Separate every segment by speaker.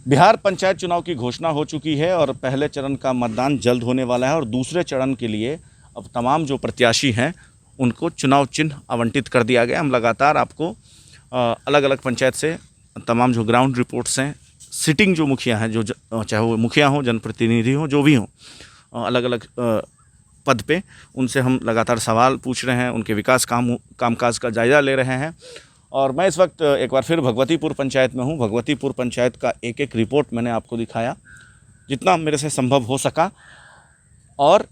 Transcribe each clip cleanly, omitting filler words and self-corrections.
Speaker 1: बिहार पंचायत चुनाव की घोषणा हो चुकी है और पहले चरण का मतदान जल्द होने वाला है और दूसरे चरण के लिए अब तमाम जो प्रत्याशी हैं उनको चुनाव चिन्ह आवंटित कर दिया गया। हम लगातार आपको अलग अलग पंचायत से तमाम जो ग्राउंड रिपोर्ट्स हैं, सिटिंग जो मुखिया हैं, जो चाहे वो मुखिया हों, जनप्रतिनिधि हों, जो भी हों, अलग अलग पद पे, उनसे हम लगातार सवाल पूछ रहे हैं, उनके विकास कामकाज का जायज़ा ले रहे हैं। और मैं इस वक्त एक बार फिर भगवतीपुर पंचायत में हूँ। भगवतीपुर पंचायत का एक एक रिपोर्ट मैंने आपको दिखाया जितना मेरे से संभव हो सका। और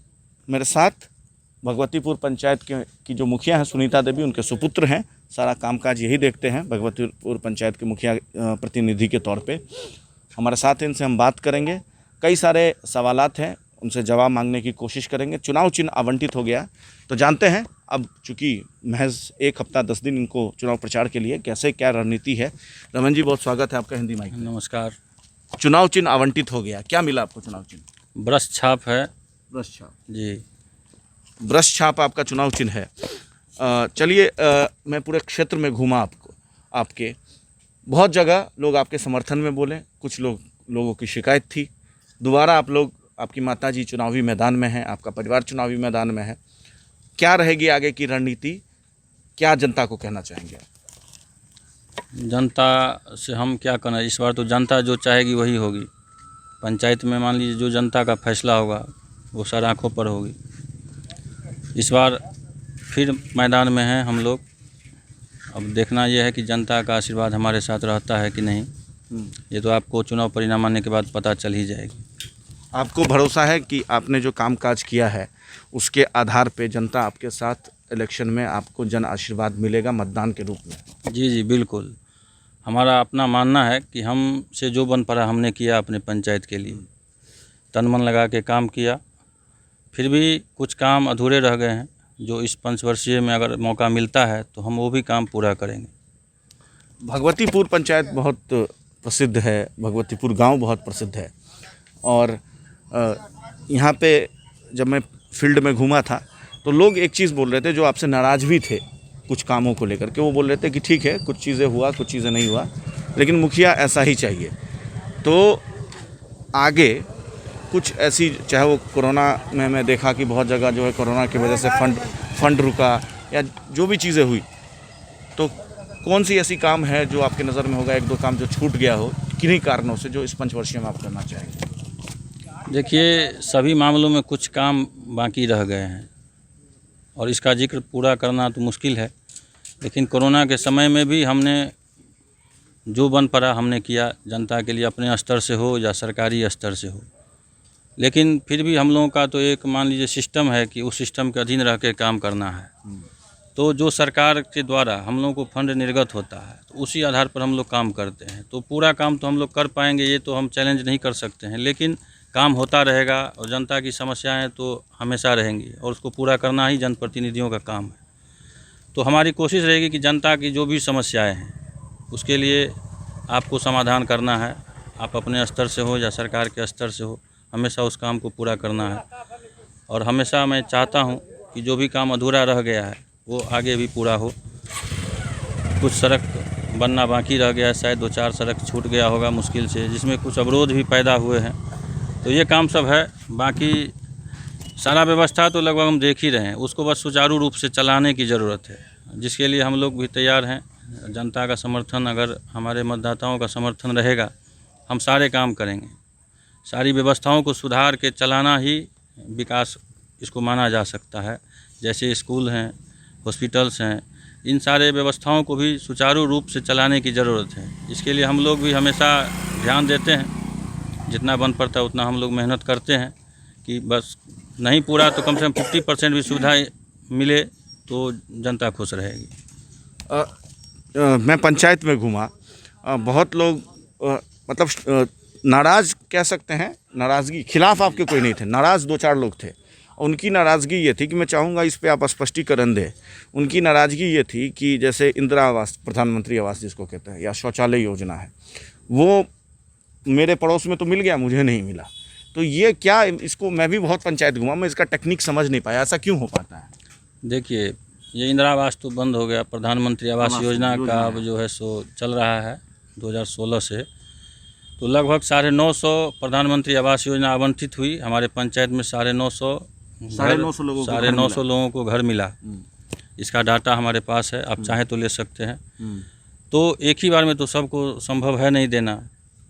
Speaker 1: मेरे साथ भगवतीपुर पंचायत की जो मुखिया हैं सुनीता देवी, उनके सुपुत्र हैं, सारा कामकाज यही देखते हैं भगवतीपुर पंचायत के मुखिया प्रतिनिधि के तौर पे हमारे साथ हैं। इनसे हम बात करेंगे, कई सारे सवालात हैं, उनसे जवाब मांगने की कोशिश करेंगे। चुनाव चिन्ह आवंटित हो गया तो जानते हैं अब चूँकि महज 1 हफ्ता 10 दिन इनको चुनाव प्रचार के लिए कैसे क्या रणनीति है। रमन जी, बहुत स्वागत है आपका हिंदी माइक में।
Speaker 2: नमस्कार।
Speaker 1: चुनाव चिन्ह आवंटित हो गया, क्या मिला आपको चुनाव चिन्ह?
Speaker 2: ब्रश छाप है।
Speaker 1: ब्रश छाप
Speaker 2: जी,
Speaker 1: ब्रश छाप आपका चुनाव चिन्ह है। चलिए, मैं पूरे क्षेत्र में घूमा आपके बहुत जगह लोग आपके समर्थन में बोले, कुछ लोगों की शिकायत थी। दोबारा आपकी माताजी चुनावी मैदान में हैं, आपका परिवार चुनावी मैदान में है। क्या रहेगी आगे की रणनीति, क्या जनता को कहना चाहेंगे?
Speaker 2: जनता से हम क्या कहना, इस बार तो जनता जो चाहेगी वही होगी। पंचायत में मान लीजिए जो जनता का फैसला होगा वो सर आँखों पर होगी। इस बार फिर मैदान में हैं हम लोग। अब देखना यह है कि जनता का आशीर्वाद हमारे साथ रहता है कि नहीं, ये तो आपको चुनाव परिणाम आने के बाद पता चल ही जाएगी।
Speaker 1: आपको भरोसा है कि आपने जो कामकाज किया है उसके आधार पे जनता आपके साथ इलेक्शन में आपको जन आशीर्वाद मिलेगा मतदान के रूप में?
Speaker 2: जी जी बिल्कुल। हमारा अपना मानना है कि हमसे जो बन पड़ा हमने किया अपने पंचायत के लिए, तन मन लगा के काम किया। फिर भी कुछ काम अधूरे रह गए हैं जो इस पंचवर्षीय में अगर मौका मिलता है तो हम वो भी काम पूरा करेंगे।
Speaker 1: भगवतीपुर पंचायत बहुत प्रसिद्ध है, भगवतीपुर गांव बहुत प्रसिद्ध है। और यहाँ पे जब मैं फील्ड में घूमा था तो लोग एक चीज़ बोल रहे थे, जो आपसे नाराज़ भी थे कुछ कामों को लेकर के। वो बोल रहे थे कि ठीक है, कुछ चीज़ें हुआ, कुछ चीज़ें नहीं हुआ, लेकिन मुखिया ऐसा ही चाहिए। तो आगे कुछ ऐसी, चाहे वो कोरोना में मैं देखा कि बहुत जगह जो है कोरोना की वजह से फंड रुका या जो भी चीज़ें हुई, तो कौन सी ऐसी काम है जो आपके नज़र में होगा, 1-2 काम जो छूट गया हो किन्हीं कारणों से, जो इस पंचवर्षीय में आप करना चाहेंगे?
Speaker 2: देखिए, सभी मामलों में कुछ काम बाकी रह गए हैं और इसका जिक्र पूरा करना तो मुश्किल है। लेकिन कोरोना के समय में भी हमने जो बन पड़ा हमने किया, जनता के लिए, अपने स्तर से हो या सरकारी स्तर से हो। लेकिन फिर भी हम लोगों का तो एक मान लीजिए सिस्टम है कि उस सिस्टम के अधीन रह के काम करना है। तो जो सरकार के द्वारा हम लोगों को फंड निर्गत होता है तो उसी आधार पर हम लोग काम करते हैं। तो पूरा काम तो हम लोग कर पाएंगे ये तो हम चैलेंज नहीं कर सकते हैं, लेकिन काम होता रहेगा और जनता की समस्याएं तो हमेशा रहेंगी और उसको पूरा करना ही जनप्रतिनिधियों का काम है। तो हमारी कोशिश रहेगी कि जनता की जो भी समस्याएं हैं उसके लिए आपको समाधान करना है। आप अपने स्तर से हो या सरकार के स्तर से हो, हमेशा उस काम को पूरा करना है। और हमेशा मैं चाहता हूं कि जो भी काम अधूरा रह गया है वो आगे भी पूरा हो। कुछ सड़क बनना बाकी रह गया है, शायद 2-4 सड़क छूट गया होगा मुश्किल से, जिसमें कुछ अवरोध भी पैदा हुए हैं। तो ये काम सब है। बाकी सारा व्यवस्था तो लगभग हम देख ही रहे हैं, उसको बस सुचारू रूप से चलाने की ज़रूरत है, जिसके लिए हम लोग भी तैयार हैं। जनता का समर्थन, अगर हमारे मतदाताओं का समर्थन रहेगा, हम सारे काम करेंगे। सारी व्यवस्थाओं को सुधार के चलाना ही विकास इसको माना जा सकता है। जैसे स्कूल हैं, हॉस्पिटल्स हैं, इन सारे व्यवस्थाओं को भी सुचारू रूप से चलाने की ज़रूरत है। इसके लिए हम लोग भी हमेशा ध्यान देते हैं, जितना बन पड़ता है उतना हम लोग मेहनत करते हैं कि बस नहीं पूरा तो कम से कम 50% भी सुविधा मिले तो जनता खुश रहेगी।
Speaker 1: मैं पंचायत में घूमा, बहुत लोग मतलब नाराज़ कह सकते हैं, नाराज़गी खिलाफ आपके कोई नहीं थे, नाराज़ 2-4 लोग थे। उनकी नाराज़गी ये थी कि मैं चाहूँगा इस पे आप स्पष्टीकरण दें। उनकी नाराज़गी ये थी कि जैसे इंदिरा आवास, प्रधानमंत्री आवास जिसको कहते हैं, या शौचालय योजना है, वो मेरे पड़ोस में तो मिल गया, मुझे नहीं मिला। तो ये क्या, इसको मैं भी बहुत पंचायत घूमा, मैं इसका टेक्निक समझ नहीं पाया, ऐसा क्यों हो पाता है?
Speaker 2: देखिए, ये इंदिरा आवास तो बंद हो गया, प्रधानमंत्री आवास योजना का अब जो है सो चल रहा है 2016 से। तो लगभग 950 प्रधानमंत्री आवास योजना आवंटित हुई। हमारे पंचायत में 950
Speaker 1: लोगों को
Speaker 2: 950 लोगों को घर मिला। इसका डाटा हमारे पास है, आप चाहें तो ले सकते हैं। तो एक ही बार में तो सबको संभव है नहीं देना,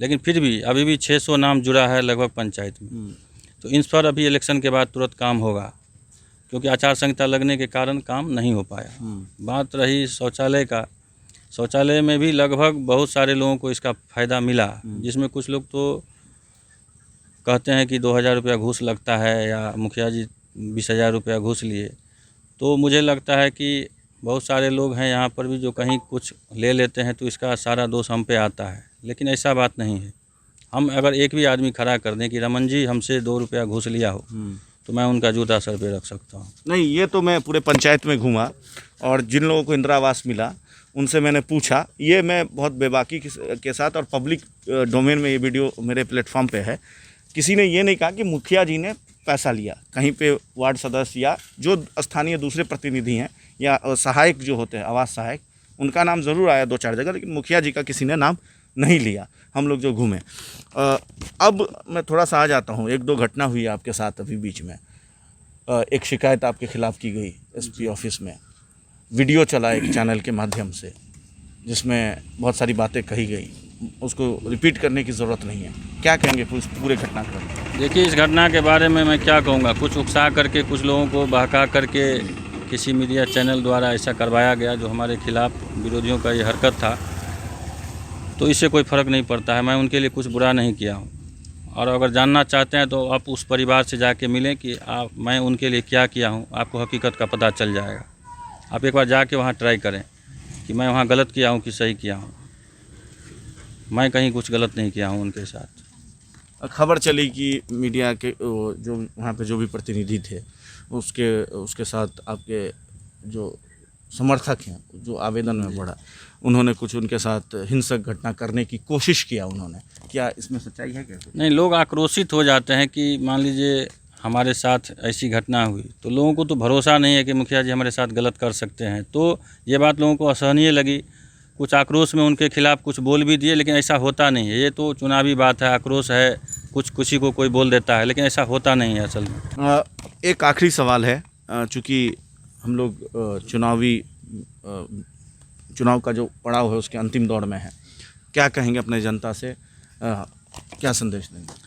Speaker 2: लेकिन फिर भी अभी भी 600 नाम जुड़ा है लगभग पंचायत में। तो इन पर अभी इलेक्शन के बाद तुरंत काम होगा, क्योंकि आचार संहिता लगने के कारण काम नहीं हो पाया। बात रही शौचालय का, शौचालय में भी लगभग बहुत सारे लोगों को इसका फ़ायदा मिला, जिसमें कुछ लोग तो कहते हैं कि 2000 रुपया घूस लगता है या मुखिया जी 20,000 रुपया घूस लिए। तो मुझे लगता है कि बहुत सारे लोग हैं यहाँ पर भी जो कहीं कुछ ले लेते हैं तो इसका सारा दोष हम पे आता है, लेकिन ऐसा बात नहीं है। हम अगर एक भी आदमी खड़ा कर दें कि रमन जी हमसे 2 रुपया घूस लिया हो, तो मैं उनका जूता सर पे रख सकता हूँ।
Speaker 1: नहीं, ये तो मैं पूरे पंचायत में घूमा और जिन लोगों को इंदिरा आवास मिला उनसे मैंने पूछा, ये मैं बहुत बेबाकी के साथ, और पब्लिक डोमेन में ये वीडियो मेरे प्लेटफॉर्म पे है, किसी ने ये नहीं कहा कि मुखिया जी ने पैसा लिया। कहीं पे वार्ड सदस्य या जो स्थानीय दूसरे प्रतिनिधि हैं या सहायक जो होते हैं आवास सहायक, उनका नाम ज़रूर आया 2-4 जगह, लेकिन मुखिया जी का किसी ने नाम नहीं लिया हम लोग जो घूमे। अब मैं थोड़ा सा आ जाता हूँ, 1-2 घटना हुई आपके साथ अभी बीच में। एक शिकायत आपके खिलाफ़ की गई एसपी ऑफिस में, वीडियो चला एक चैनल के माध्यम से जिसमें बहुत सारी बातें कही गई, उसको रिपीट करने की ज़रूरत नहीं है। क्या कहेंगे पूरे घटना पर?
Speaker 2: देखिए, इस घटना के बारे में मैं क्या कहूँगा, कुछ उकसा करके कुछ लोगों को बहका करके किसी मीडिया चैनल द्वारा ऐसा करवाया गया जो हमारे खिलाफ़ विरोधियों का ये हरकत था। तो इससे कोई फ़र्क नहीं पड़ता है, मैं उनके लिए कुछ बुरा नहीं किया हूँ। और अगर जानना चाहते हैं तो आप उस परिवार से जाके मिलें कि मैं उनके लिए क्या किया हूँ, आपको हकीकत का पता चल जाएगा। आप एक बार जाके वहाँ ट्राई करें कि मैं वहाँ गलत किया हूँ कि सही किया हूँ। मैं कहीं कुछ गलत नहीं किया हूँ उनके साथ।
Speaker 1: खबर चली कि मीडिया के जो वहाँ पे जो भी प्रतिनिधि थे उसके साथ आपके जो समर्थक हैं, जो आवेदन में बढ़ा, उन्होंने कुछ उनके साथ हिंसक घटना करने की कोशिश किया उन्होंने। क्या इसमें सच्चाई है क्या?
Speaker 2: नहीं, लोग आक्रोशित हो जाते हैं कि मान लीजिए हमारे साथ ऐसी घटना हुई, तो लोगों को तो भरोसा नहीं है कि मुखिया जी हमारे साथ गलत कर सकते हैं। तो ये बात लोगों को असहनीय लगी, कुछ आक्रोश में उनके खिलाफ़ कुछ बोल भी दिए, लेकिन ऐसा होता नहीं है। ये तो चुनावी बात है, आक्रोश है, कुछ किसी को कोई बोल देता है, लेकिन ऐसा होता नहीं है असल में।
Speaker 1: एक आखिरी सवाल है, चूँकि हम लोग चुनाव का जो पड़ाव है उसके अंतिम दौर में है, क्या कहेंगे अपने जनता से, क्या संदेश देंगे?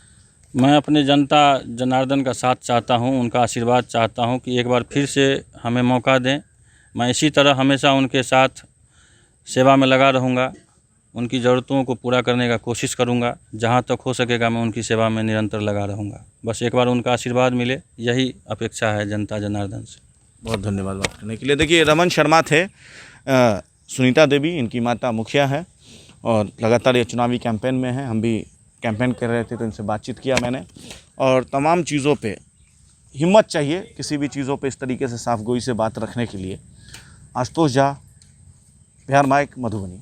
Speaker 2: मैं अपने जनता जनार्दन का साथ चाहता हूं, उनका आशीर्वाद चाहता हूं कि एक बार फिर से हमें मौका दें। मैं इसी तरह हमेशा उनके साथ सेवा में लगा रहूंगा, उनकी ज़रूरतों को पूरा करने का कोशिश करूंगा। जहां तक हो सकेगा मैं उनकी सेवा में निरंतर लगा रहूंगा। बस एक बार उनका आशीर्वाद मिले, यही अपेक्षा है जनता जनार्दन से।
Speaker 1: बहुत धन्यवाद बात करने के लिए। देखिए, रमन शर्मा थे, सुनीता देवी इनकी माता मुखिया है और लगातार ये चुनावी कैंपेन में है। हम भी कैंपेन कर रहे थे तो इनसे बातचीत किया मैंने, और तमाम चीज़ों पे हिम्मत चाहिए, किसी भी चीज़ों पे इस तरीके से साफ गोई से बात रखने के लिए। आशुतोष झा, बिहार माइक, मधुबनी।